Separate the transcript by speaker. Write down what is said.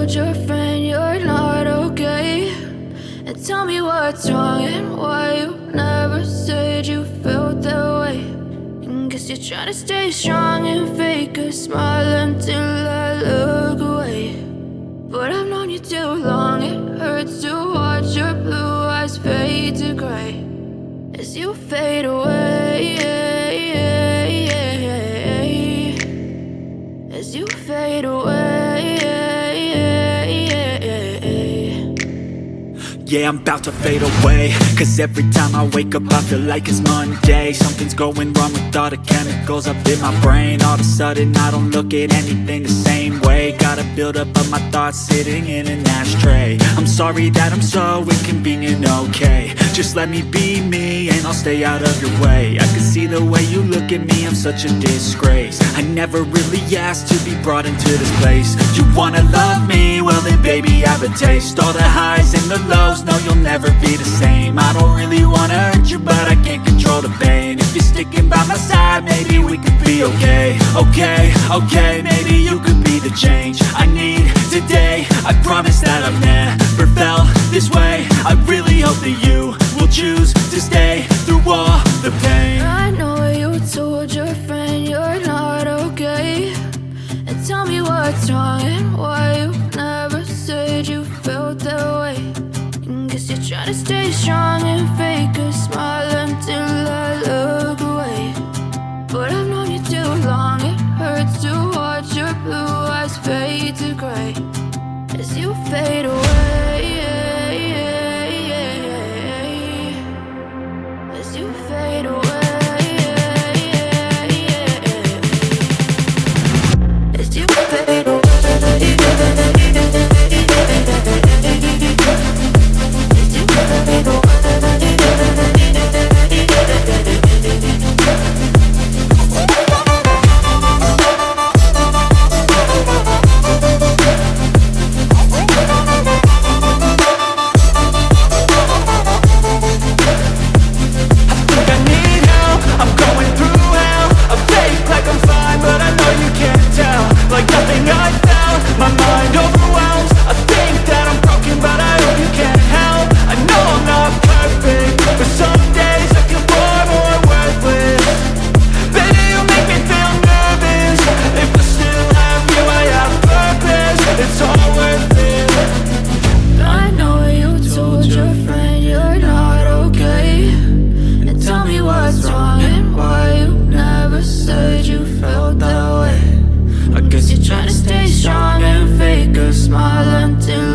Speaker 1: told your friend you're not okay? And tell me what's wrong and why you never said you felt that way. And guess you're trying to stay strong and fake a smile until I look away. But I've known you too long, it hurts to watch your blue eyes fade to gray as you fade away, as you fade away.
Speaker 2: Yeah, I'm about to fade away, cause every time I wake up I feel like it's Monday. Something's going wrong with all the chemicals up in my brain. All of a sudden I don't look at anything the same way. Got a build up of my thoughts sitting in an ashtray. I'm sorry that I'm so inconvenient, okay? Just let me be me and I'll stay out of your way. I can see the way you look at me, I'm such a disgrace. I never really asked to be brought into this place. You wanna love me? Well then baby, have a taste. All the highs and the lows, no, you'll never be the same. I don't really wanna hurt you, but I can't control the pain. If you're sticking by my side, maybe we could be okay. Okay, maybe you could be the change I need today. I promise that I've never felt this way. I really hope that you will choose to stay through all the pain.
Speaker 1: I know you told your friend you're not okay. And tell me what's wrong and why you never said you felt that way. And guess you're trying to stay strong and fake a smile until I look away. But I've known you too long, it hurts to watch your blue eyes fade to gray as you fade away.